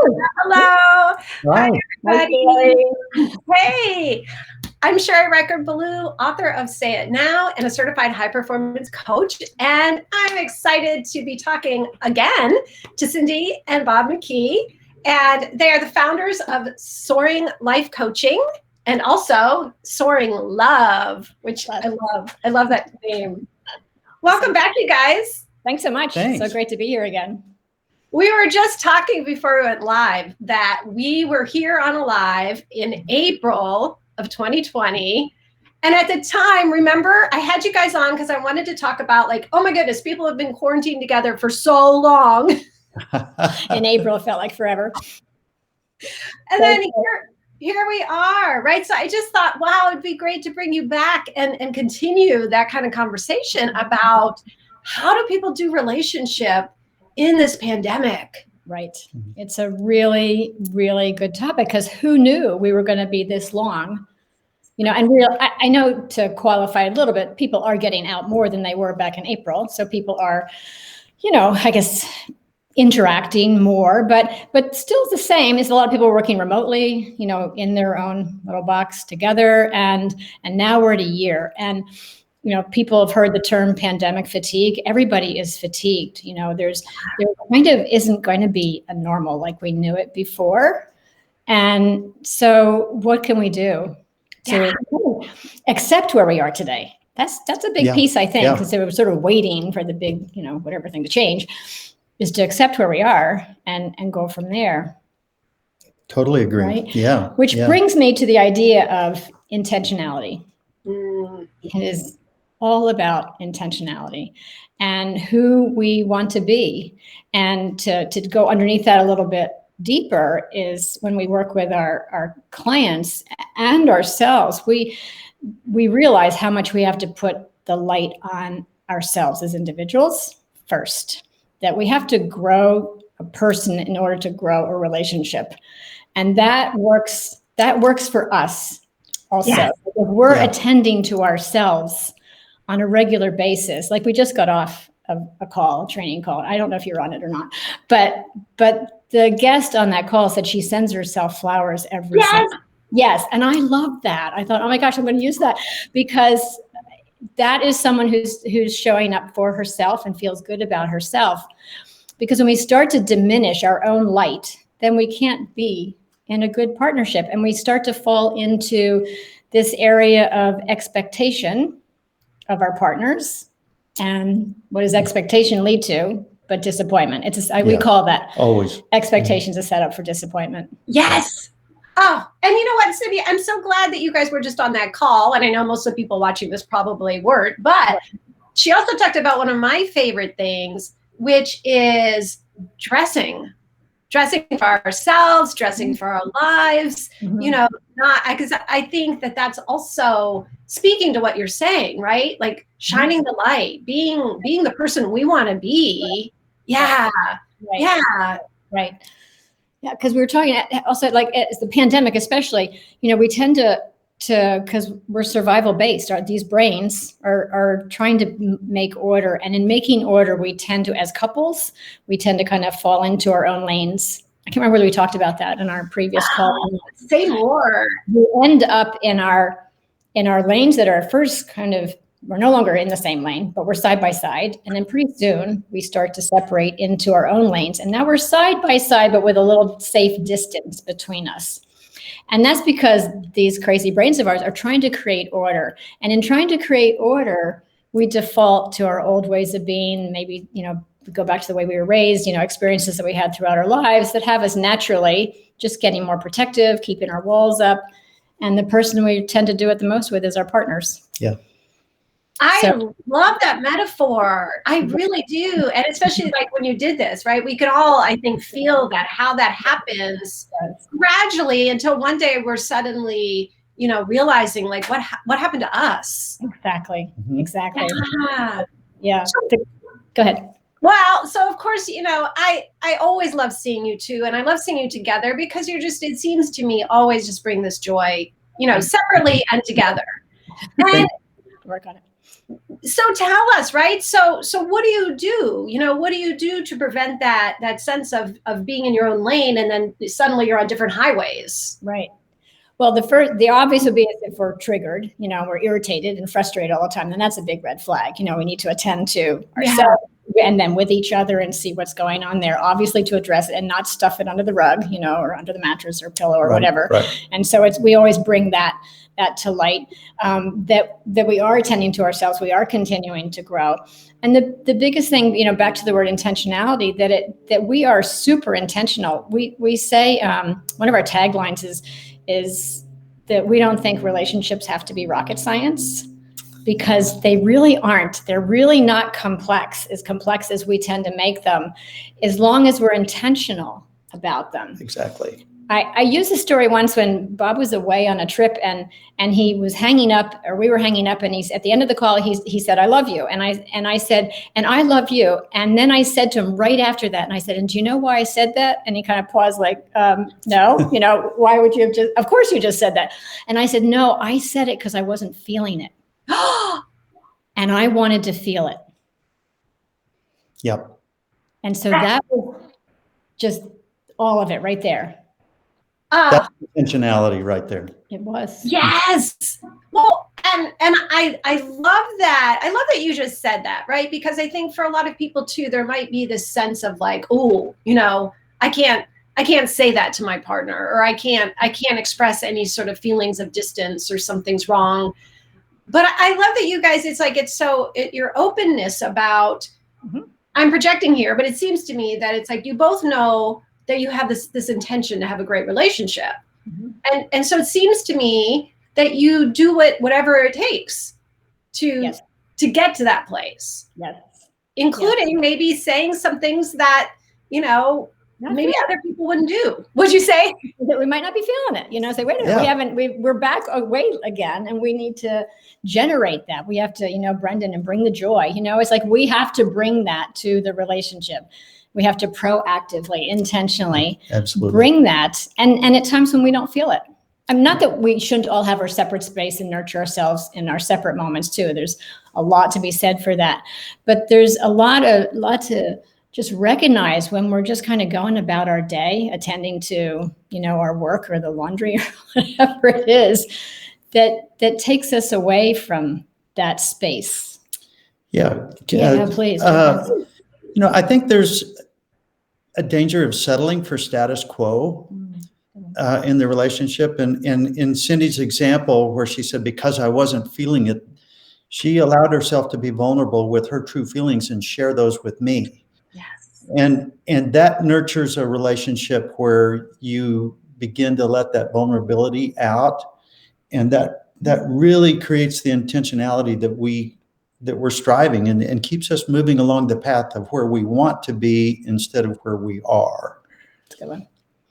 Hello. Hi. Hi, everybody. Hey, I'm Sherry Reichert Belul, author of Say It Now and a certified high performance coach. And I'm excited to be talking again to Cindy and Bob McKee. And they are the founders of Soaring Life Coaching and also Soaring Love, which I love. I love that name. Welcome back, you guys. Thanks so much. Thanks. So great to be here again. We were just talking before we went live that we were here on a live in April of 2020. And at the time, remember, I had you guys on because I wanted to talk about like, oh my goodness, people have been quarantined together for so long. In April, it felt like forever. And then here we are, right? So I just thought, wow, it'd be great to bring you back and continue that kind of conversation about how do people do relationship in this pandemic. Right. It's a really, really good topic because who knew we were going to be this long? You know, and I know, to qualify a little bit, people are getting out more than they were back in April. So people are, you know, I guess interacting more, but still the same. Is a lot of people working remotely, you know, in their own little box together. And now we're at a year. And you know, people have heard the term pandemic fatigue. Everybody is fatigued. You know, there kind of isn't going to be a normal like we knew it before. And so what can we do to accept where we are today? That's a big piece, I think, because they were sort of waiting for the big, you know, whatever thing to change, is to accept where we are and go from there. Totally agree. Right? Yeah. Which brings me to the idea of intentionality. It is all about intentionality and who we want to be. And to go underneath that a little bit deeper is when we work with our clients and ourselves, we realize how much we have to put the light on ourselves as individuals first, that we have to grow a person in order to grow a relationship. And that works for us also. Yes. If we're attending to ourselves on a regular basis, like we just got off of a training call. I don't know if you're on it or not, but the guest on that call said she sends herself flowers every single. Yes. And I love that. I thought, oh my gosh, I'm going to use that because that is someone who's showing up for herself and feels good about herself. Because when we start to diminish our own light, then we can't be in a good partnership. And we start to fall into this area of expectation of our partners. And what does expectation lead to? But disappointment. We call that always expectations a setup for disappointment. Yes. Oh, and you know what, Cindy, I'm so glad that you guys were just on that call. And I know most of the people watching this probably weren't, but she also talked about one of my favorite things, which is dressing for ourselves, dressing for our lives, you know, because I think that that's also speaking to what you're saying, right? Like shining the light, being the person we want to be. Yeah. Right. Yeah, because we were talking also, like, as the pandemic especially, you know, we tend to because we're survival based, these brains are trying to make order. And in making order, we tend to, as couples, we tend to kind of fall into our own lanes. I can't remember whether we talked about that in our previous call. Say more. We end up in our lanes that are first kind of, we're no longer in the same lane, but we're side by side. And then pretty soon we start to separate into our own lanes. And now we're side by side, but with a little safe distance between us. And that's because these crazy brains of ours are trying to create order. And in trying to create order, we default to our old ways of being, maybe, you know, go back to the way we were raised, you know, experiences that we had throughout our lives that have us naturally just getting more protective, keeping our walls up. And the person we tend to do it the most with is our partners. Yeah. I love that metaphor. I really do. And especially like when you did this, right? We could all, I think, feel that how that happens gradually until one day we're suddenly, you know, realizing like what happened to us. Exactly. Exactly. Yeah. Go ahead. Well, so of course, you know, I always love seeing you two, and I love seeing you together because you're just, it seems to me, always just bring this joy, you know, separately and together. And work on it. So tell us, right? So what do you do? What do you do to prevent that sense of being in your own lane and then suddenly you're on different highways? Right. Well, the obvious would be if we're triggered, we're irritated and frustrated all the time, then that's a big red flag. We need to attend to ourselves and then with each other and see what's going on there, obviously to address it and not stuff it under the rug, or under the mattress or pillow or whatever. Right. And so we always bring that to light, that we are attending to ourselves, we are continuing to grow. And the biggest thing, back to the word intentionality, that we are super intentional. We say, one of our taglines is that we don't think relationships have to be rocket science, because they really aren't. They're really not complex as we tend to make them, as long as we're intentional about them. Exactly. I used a story once when Bob was away on a trip and he was hanging up, or we were hanging up, and he's at the end of the call, he said, "I love you." And I said, "And I love you." And then I said to him right after that, and I said, "And do you know why I said that?" And he kind of paused like, no, why would you have of course you just said that. And I said, "No, I said it because I wasn't feeling it." And I wanted to feel it. Yep. And so that was just all of it right there. That's intentionality right there. It was. Yes. Well, and I love that. I love that you just said that, right? Because I think for a lot of people too, there might be this sense of like, oh, I can't say that to my partner, or I can't express any sort of feelings of distance, or something's wrong. But I love that you guys, your openness about, I'm projecting here, but it seems to me that it's like you both know that you have this intention to have a great relationship. And so it seems to me that you do whatever it takes to get to that place. Yes. Including maybe saying some things that, maybe other people wouldn't do. Would you say? That we might not be feeling it, say, wait a minute, we're back away again, and we need to generate that. We have to, Brendan, and bring the joy, it's like we have to bring that to the relationship. We have to proactively, intentionally bring that. And at times when we don't feel it. Not that we shouldn't all have our separate space and nurture ourselves in our separate moments too. There's a lot to be said for that. But there's a lot to just recognize when we're just kind of going about our day, attending to, our work or the laundry or whatever it is, that takes us away from that space. Yeah. Please. I think there's a danger of settling for status quo in the relationship. And in Cindy's example, where she said, because I wasn't feeling it, she allowed herself to be vulnerable with her true feelings and share those with me. Yes. And that nurtures a relationship where you begin to let that vulnerability out. And that really creates the intentionality that we're striving and keeps us moving along the path of where we want to be instead of where we are. That's a good one.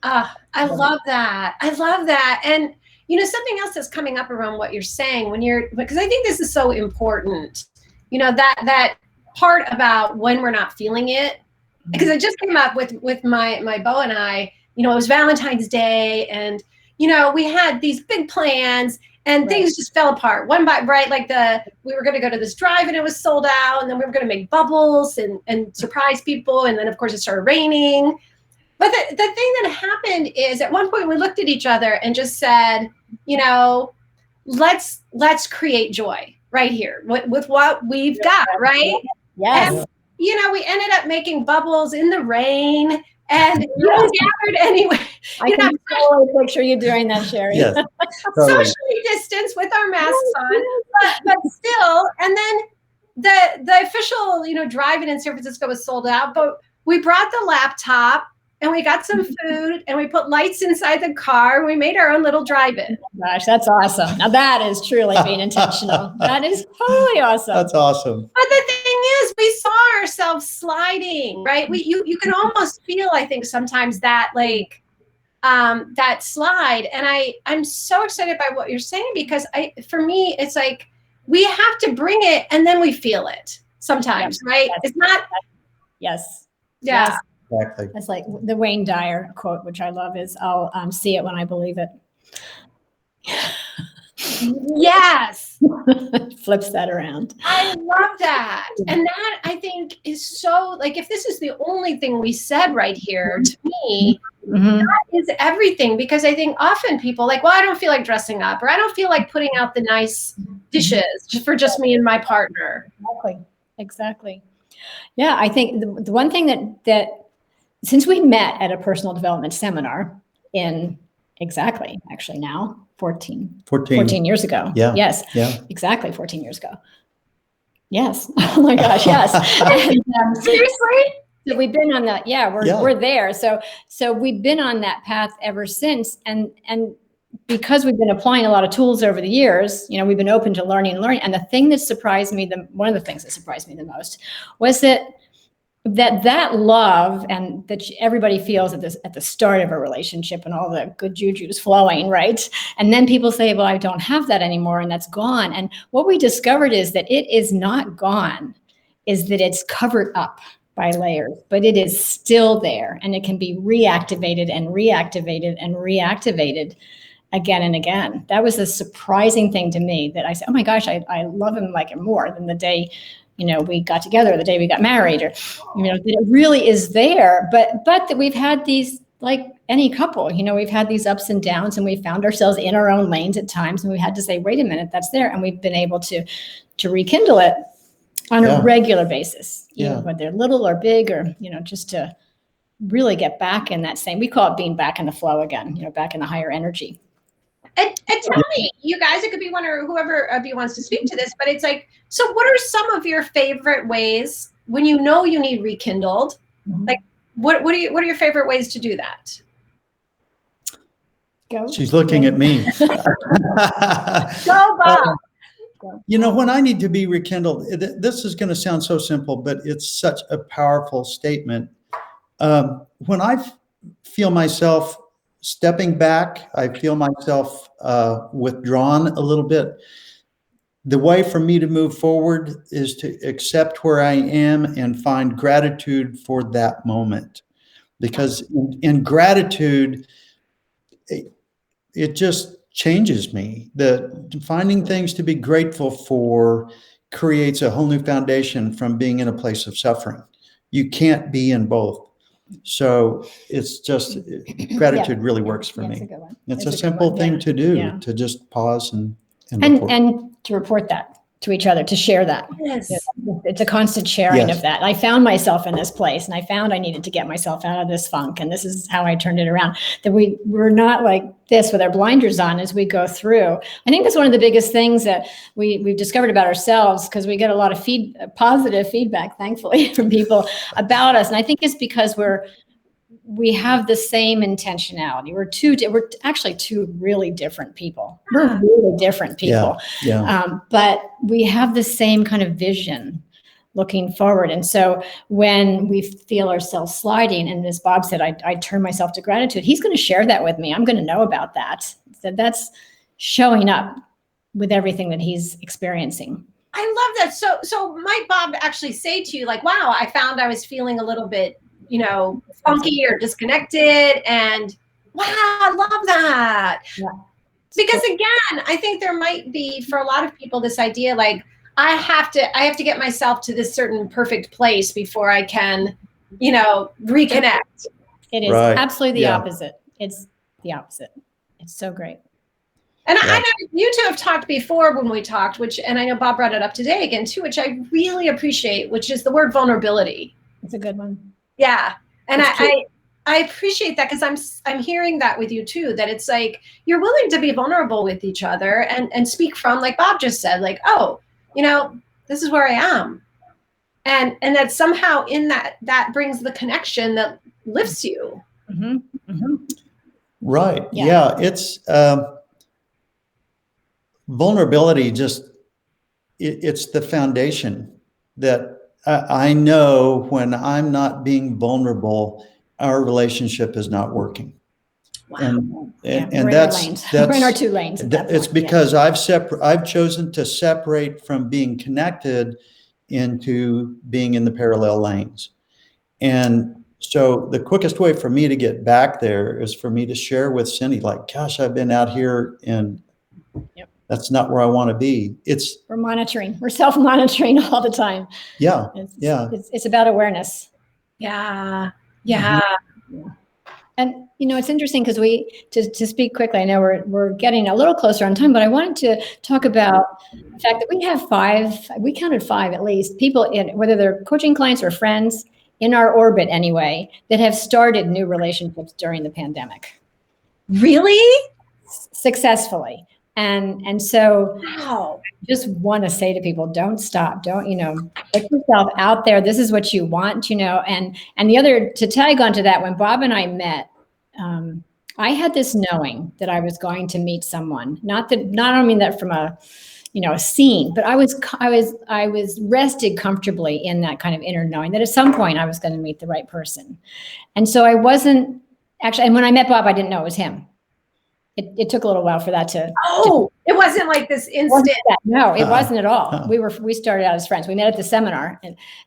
I love that. I love that. And, something else that's coming up around what you're saying because I think this is so important, that part about when we're not feeling it, because it just came up with my beau and I, it was Valentine's Day, and, we had these big plans. And things just fell apart one by we were going to go to this drive and it was sold out. And then we were going to make bubbles and surprise people. And then of course it started raining. But the thing that happened is at one point we looked at each other and just said, let's create joy right here with what we've got. Right. Yes. And, we ended up making bubbles in the rain. And gathered anyway. I can totally picture you doing that, Sherry. Yes, totally. Socially distanced with our masks on, but still. And then the official, drive-in in San Francisco was sold out. But we brought the laptop and we got some food and we put lights inside the car. We made our own little drive-in. Gosh, that's awesome. Now that is truly being intentional. That is totally awesome. That's awesome. But the thing is, we saw ourselves sliding, right? You can almost feel, I think, sometimes that that slide. And I'm so excited by what you're saying, because for me, it's like we have to bring it and then we feel it sometimes, right? Yes. It's not. Yes. Yeah. Yes. Exactly. It's like the Wayne Dyer quote, which I love, is I'll see it when I believe it. Yes. Flips that around. I love that. And that, I think, is so, like, if this is the only thing we said right here, to me, that is everything. Because I think often people like, well, I don't feel like dressing up, or I don't feel like putting out the nice dishes just for just me and my partner. Exactly. Yeah, I think the one thing that since we met at a personal development seminar in actually now 14 years ago. Yeah. Yes. Yeah. Exactly 14 years ago. Yes. Oh my gosh. Yes. And, Seriously? so we've been on that. Yeah, we're there. So we've been on that path ever since. And because we've been applying a lot of tools over the years, we've been open to learning. And the thing that surprised me, one of the things that surprised me the most was that love and that everybody feels at the start of a relationship, and all the good juju is flowing, right? And then people say, well, I don't have that anymore, and that's gone. And what we discovered is that it is not gone, is that it's covered up by layers, but it is still there, and it can be reactivated and reactivated and reactivated again and again. That was a surprising thing to me, that I said, oh my gosh, I love him like him more than the day we got together, the day we got married, or, that it really is there, but that we've had these, like any couple, we've had these ups and downs, and we found ourselves in our own lanes at times, and we had to say, wait a minute, that's there. And we've been able to rekindle it on a regular basis, whether they're little or big, or, just to really get back in that same, we call it being back in the flow again, back in the higher energy. And tell me, you guys, it could be one or whoever of you wants to speak to this, but it's like, so what are some of your favorite ways when you need rekindled? Like, what are your favorite ways to do that? Go. She's looking at me. Go, Bob. When I need to be rekindled, this is going to sound so simple, but it's such a powerful statement. When I feel myself stepping back, I feel myself withdrawn a little bit. The way for me to move forward is to accept where I am and find gratitude for that moment. Because in gratitude, it just changes me. Finding things to be grateful for creates a whole new foundation from being in a place of suffering. You can't be in both. So it's just, gratitude really works for me. It's a simple thing to do, to just pause and to report that to each other, to share that. Yes. It's a constant sharing of that. I found myself in this place, and I found I needed to get myself out of this funk, and this is how I turned it around. That we're not like this with our blinders on as we go through. I think that's one of the biggest things that we've discovered about ourselves, because we get a lot of positive feedback, thankfully, from people about us. And I think it's because we have the same intentionality. We're actually two really different people. We're really different people. But we have the same kind of vision looking forward. And so when we feel ourselves sliding, and as Bob said, I turn myself to gratitude, he's going to share that with me. I'm going to know about that. So that's showing up with everything that he's experiencing. I love that. So might Bob actually say to you, like, wow, I found I was feeling a little bit, funky or disconnected, and wow, I love that. Yeah. Because again, I think there might be, for a lot of people, this idea, like, I have to get myself to this certain perfect place before I can, reconnect. It is absolutely the opposite. It's the opposite. It's so great. And I know you two have talked before when we talked, and I know Bob brought it up today again too, which I really appreciate, which is the word vulnerability. It's a good one. Yeah. And I appreciate that, because I'm hearing that with you too, that it's like, you're willing to be vulnerable with each other and speak from, like Bob just said, like, oh, this is where I am. And that somehow in that brings the connection that lifts you. Mm-hmm. Mm-hmm. Right. Yeah. It's vulnerability. It's the foundation that I know when I'm not being vulnerable, our relationship is not working. Wow. And that's we're in our two lanes. It's because I've chosen to separate from being connected into being in the parallel lanes. And so the quickest way for me to get back there is for me to share with Cindy, like, gosh, I've been out here and That's not where I want to be. We're monitoring. We're self-monitoring all the time. Yeah. It's about awareness. Yeah. Yeah. Mm-hmm. And, it's interesting because to speak quickly, I know we're getting a little closer on time, but I wanted to talk about the fact that we counted 5 at least, people whether they're coaching clients or friends in our orbit anyway, that have started new relationships during the pandemic. Really? Successfully. And so Wow. I just want to say to people, don't stop. Don't, put yourself out there. This is what you want, and the other, to tag onto that, when Bob and I met, I had this knowing that I was going to meet someone, I don't mean that from a scene, but I was rested comfortably in that kind of inner knowing that at some point I was going to meet the right person. And so I wasn't actually, and when I met Bob, I didn't know it was him. It took a little while for that to. It wasn't like this instant. No, it wasn't at all. We started out as friends. We met at the seminar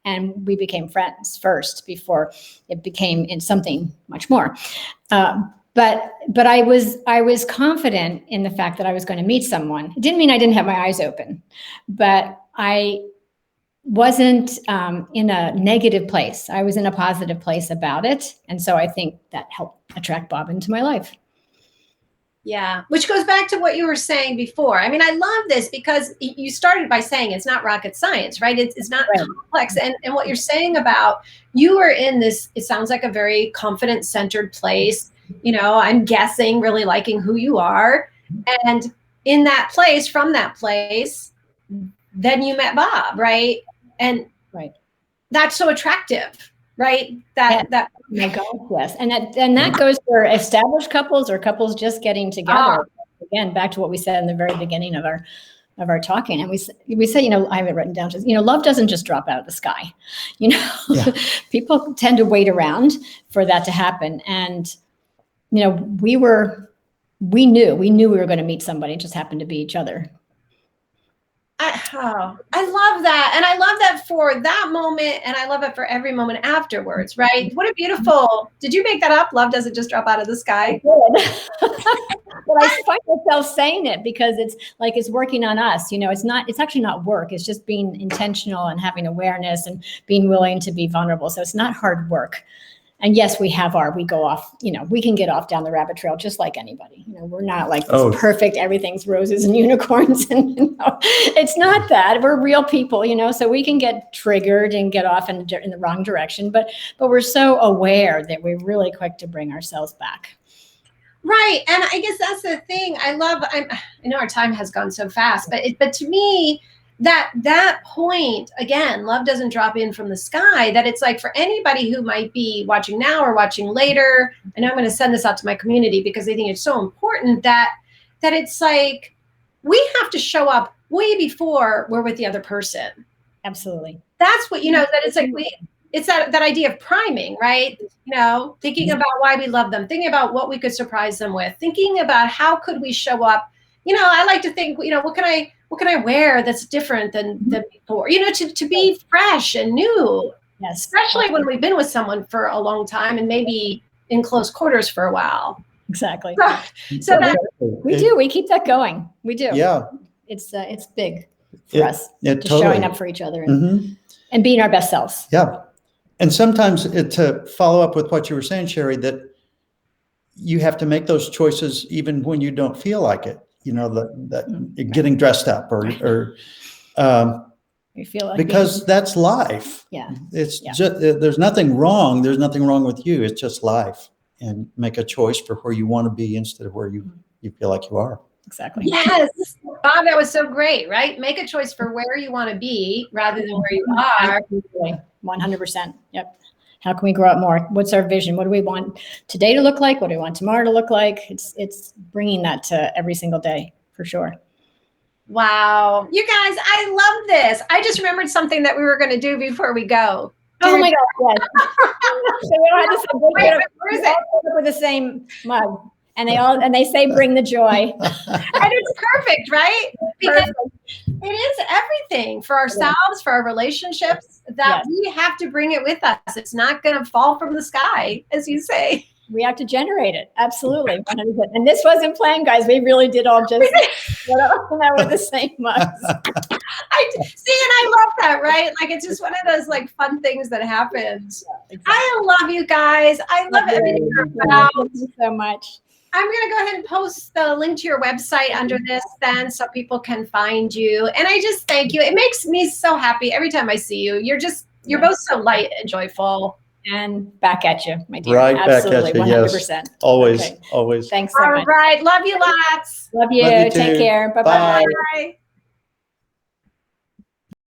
and we became friends first before it became in something much more. But I was confident in the fact that I was going to meet someone. It didn't mean I didn't have my eyes open, but I wasn't in a negative place. I was in a positive place about it. And so I think that helped attract Bob into my life. Yeah, which goes back to what you were saying before. I mean, I love this because you started by saying it's not rocket science, right? It's not complex. And what you're saying about you were in this, it sounds like a very confident, centered place. I'm guessing really liking who you are. And in that place, from that place, then you met Bob, right? And that's so attractive, right? That my God, yes. And that goes for established couples or couples just getting together. Again, back to what we said in the very beginning of our talking. And we say, I have it written down, love doesn't just drop out of the sky. People tend to wait around for that to happen. And, we knew we were going to meet somebody. It just happened to be each other. I love that. And I love that for that moment. And I love it for every moment afterwards, right? What a beautiful, did you make that up? Love doesn't just drop out of the sky. Well, I find myself saying it because it's like, it's working on us. It's actually not work. It's just being intentional and having awareness and being willing to be vulnerable. So it's not hard work. And yes, we go off, we can get off down the rabbit trail just like anybody. We're not like this perfect, everything's roses and unicorns. And it's not that. We're real people, so we can get triggered and get off in the wrong direction. But we're so aware that we're really quick to bring ourselves back. Right. And I guess that's the thing I know our time has gone so fast, but to me, that point, again, love doesn't drop in from the sky, that it's like for anybody who might be watching now or watching later, and I'm going to send this out to my community because I think it's so important that it's like, we have to show up way before we're with the other person. Absolutely. That's what, that it's like, it's that idea of priming, right? Thinking about why we love them, thinking about what we could surprise them with, thinking about how could we show up. I like to think, what can I wear that's different than before? To be fresh and new. Yes. Especially when we've been with someone for a long time and maybe in close quarters for a while. Exactly. So that we keep that going. We do. Yeah. It's big for us. Just showing up for each other and being our best selves. Yeah. And sometimes to follow up with what you were saying, Sherry, that you have to make those choices even when you don't feel like it. Getting dressed up or you feel like because that's life. Yeah. It's just, there's nothing wrong. There's nothing wrong with you. It's just life, and make a choice for where you want to be instead of where you feel like you are. Exactly. Yes. Bob, that was so great, right? Make a choice for where you want to be rather than where you are. 100%. Yep. How can we grow up more? What's our vision? What do we want today to look like? What do we want tomorrow to look like? It's bringing that to every single day for sure. Wow. You guys, I love this. I just remembered something that we were going to do before we go. Oh my God, yes. So we all had to say, where is it? With the same mug. And they say, bring the joy. And it's perfect, right? Because it is everything for ourselves, for our relationships, that we have to bring it with us. It's not going to fall from the sky, as you say. We have to generate it. Absolutely. 100%. And this wasn't planned, guys. We really did all just We're the same mugs. I see, and I love that, right? Like, it's just one of those like fun things that happens. Exactly. I love you guys. I love everything you're about. Thank you so much. I'm going to go ahead and post the link to your website under this then so people can find you. And I just thank you. It makes me so happy every time I see you. You're both so light and joyful. And back at you, my dear. Right Absolutely, back at you. 100%. Yes. Always, Okay. always. Thanks so much. All right. Love you lots. Love you. Love you Take too. care. Bye-bye. Bye. Bye.